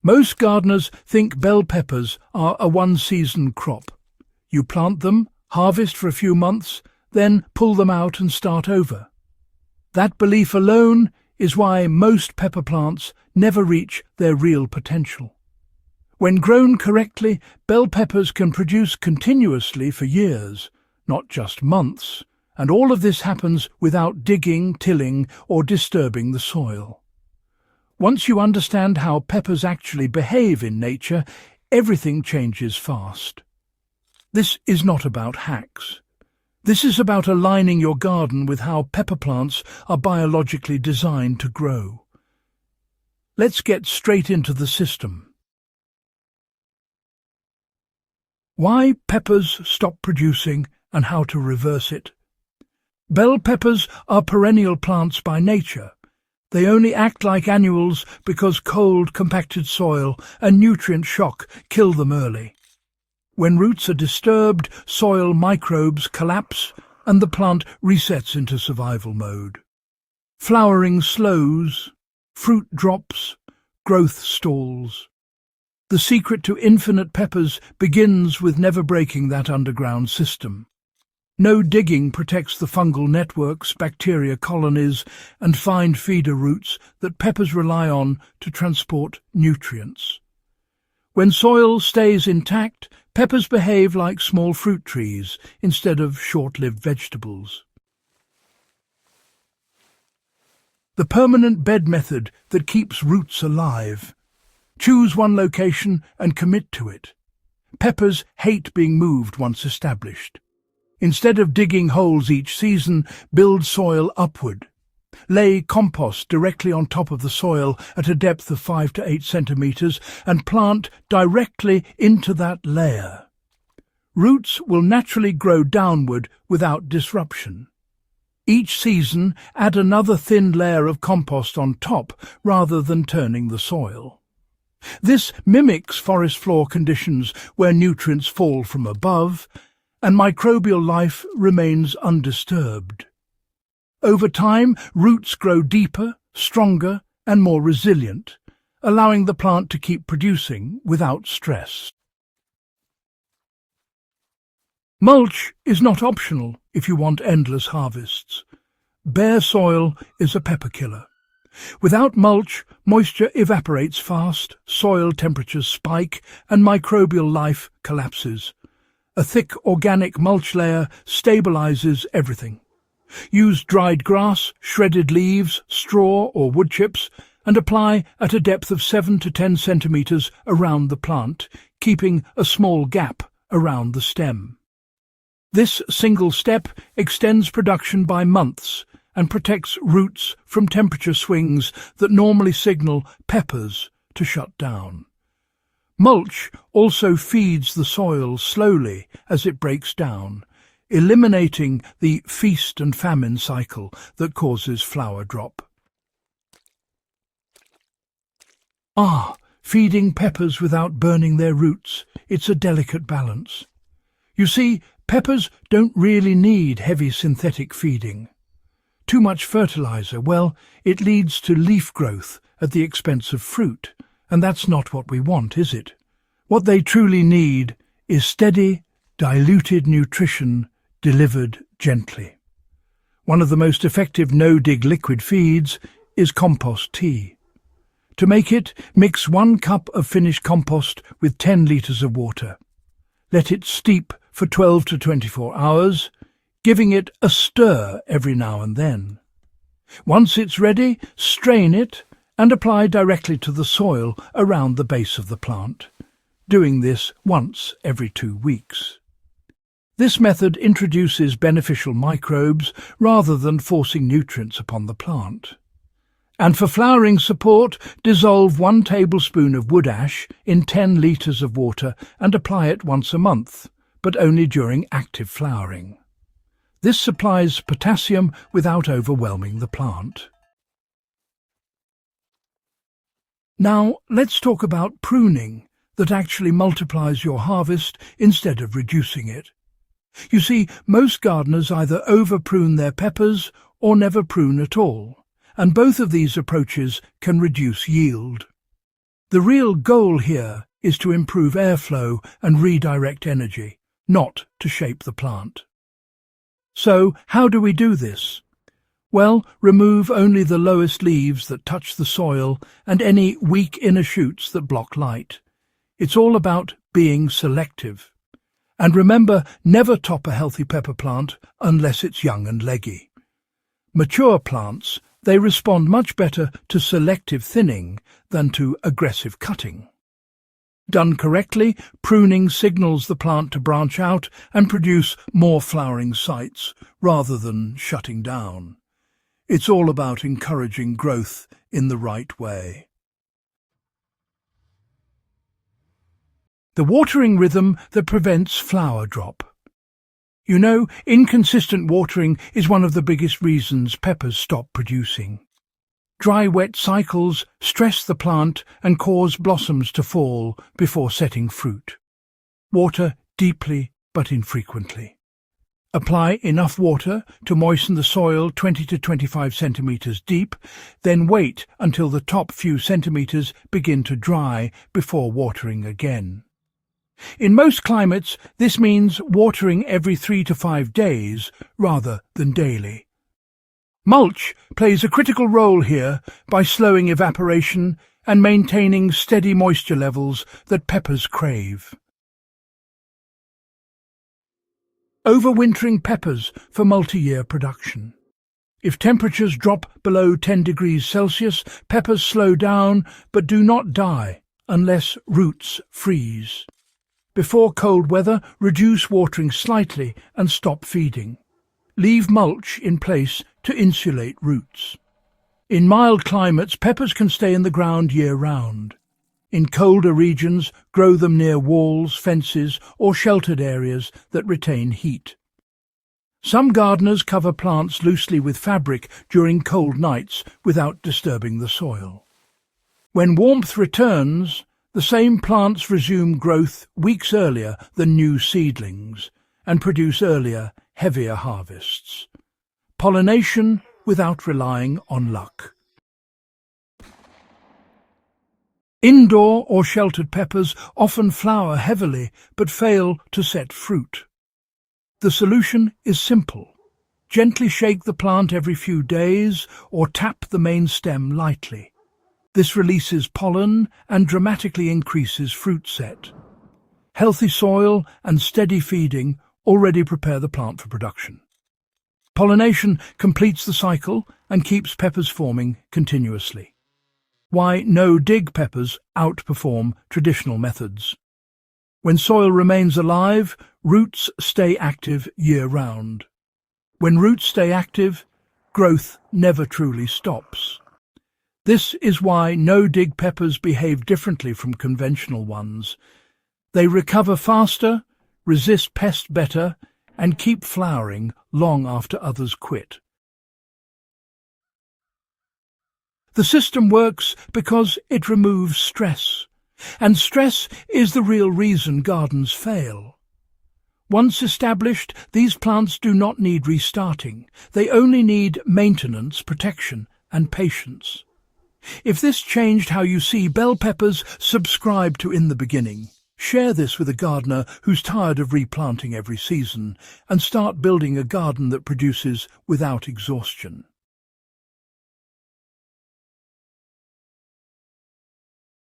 Most gardeners think bell peppers are a one-season crop. You plant them, harvest for a few months, then pull them out and start over. That belief alone is why most pepper plants never reach their real potential. When grown correctly, bell peppers can produce continuously for years, not just months, and all of this happens without digging, tilling, or disturbing the soil. Once you understand how peppers actually behave in nature, everything changes fast. This is not about hacks. This is about aligning your garden with how pepper plants are biologically designed to grow. Let's get straight into the system. Why peppers stop producing and how to reverse it. Bell peppers are perennial plants by nature. They only act like annuals because cold, compacted soil and nutrient shock kill them early. When roots are disturbed, soil microbes collapse and the plant resets into survival mode. Flowering slows, fruit drops, growth stalls. The secret to infinite peppers begins with never breaking that underground system. No digging protects the fungal networks, bacteria colonies, and fine feeder roots that peppers rely on to transport nutrients. When soil stays intact, peppers behave like small fruit trees instead of short-lived vegetables. The permanent bed method that keeps roots alive. Choose one location and commit to it. Peppers hate being moved once established. Instead of digging holes each season, build soil upward. Lay compost directly on top of the soil at a depth of 5 to 8 centimeters and plant directly into that layer. Roots will naturally grow downward without disruption. Each season, add another thin layer of compost on top rather than turning the soil. This mimics forest floor conditions where nutrients fall from above and microbial life remains undisturbed. Over time, roots grow deeper, stronger, and more resilient, allowing the plant to keep producing without stress. Mulch is not optional if you want endless harvests. Bare soil is a pepper killer. Without mulch, moisture evaporates fast, soil temperatures spike, and microbial life collapses. A thick organic mulch layer stabilizes everything. Use dried grass, shredded leaves, straw or wood chips and apply at a depth of 7 to 10 centimeters around the plant, keeping a small gap around the stem. This single step extends production by months and protects roots from temperature swings that normally signal peppers to shut down. Mulch also feeds the soil slowly as it breaks down, eliminating the feast and famine cycle that causes flower drop. Feeding peppers without burning their roots. It's a delicate balance. You see, peppers don't really need heavy synthetic feeding. Too much fertilizer, well, it leads to leaf growth at the expense of fruit, and that's not what we want, is it? What they truly need is steady, diluted nutrition delivered gently. One of the most effective no-dig liquid feeds is compost tea. To make it, mix 1 cup of finished compost with 10 litres of water. Let it steep for 12 to 24 hours, giving it a stir every now and then. Once it's ready, strain it and apply directly to the soil around the base of the plant, doing this once every 2 weeks. This method introduces beneficial microbes rather than forcing nutrients upon the plant. And for flowering support, dissolve 1 tablespoon of wood ash in 10 litres of water and apply it once a month, but only during active flowering. This supplies potassium without overwhelming the plant. Now let's talk about pruning that actually multiplies your harvest instead of reducing it. You see, most gardeners either over-prune their peppers or never prune at all, and both of these approaches can reduce yield. The real goal here is to improve airflow and redirect energy, not to shape the plant. So, how do we do this? Well, remove only the lowest leaves that touch the soil and any weak inner shoots that block light. It's all about being selective. And remember, never top a healthy pepper plant unless it's young and leggy. Mature plants, they respond much better to selective thinning than to aggressive cutting. Done correctly, pruning signals the plant to branch out and produce more flowering sites rather than shutting down. It's all about encouraging growth in the right way. The watering rhythm that prevents flower drop. You know, inconsistent watering is one of the biggest reasons peppers stop producing. Dry-wet cycles stress the plant and cause blossoms to fall before setting fruit. Water deeply but infrequently. Apply enough water to moisten the soil 20 to 25 centimeters deep, then wait until the top few centimeters begin to dry before watering again. In most climates, this means watering every 3 to 5 days rather than daily. Mulch plays a critical role here by slowing evaporation and maintaining steady moisture levels that peppers crave. Overwintering peppers for multi-year production. If temperatures drop below 10 degrees Celsius, peppers slow down but do not die unless roots freeze. Before cold weather, reduce watering slightly and stop feeding. Leave mulch in place to insulate roots. In mild climates, peppers can stay in the ground year-round. In colder regions, grow them near walls, fences, or sheltered areas that retain heat. Some gardeners cover plants loosely with fabric during cold nights without disturbing the soil. When warmth returns, the same plants resume growth weeks earlier than new seedlings and produce earlier, heavier harvests. Pollination without relying on luck. Indoor or sheltered peppers often flower heavily but fail to set fruit. The solution is simple. Gently shake the plant every few days or tap the main stem lightly. This releases pollen and dramatically increases fruit set. Healthy soil and steady feeding already prepare the plant for production. Pollination completes the cycle and keeps peppers forming continuously. Why no-dig peppers outperform traditional methods. When soil remains alive, roots stay active year-round. When roots stay active, growth never truly stops. This is why no-dig peppers behave differently from conventional ones. They recover faster, resist pests better, and keep flowering long after others quit. The system works because it removes stress, and stress is the real reason gardens fail. Once established, these plants do not need restarting. They only need maintenance, protection, and patience. If this changed how you see bell peppers, subscribe to In the Beginning. Share this with a gardener who's tired of replanting every season, and start building a garden that produces without exhaustion.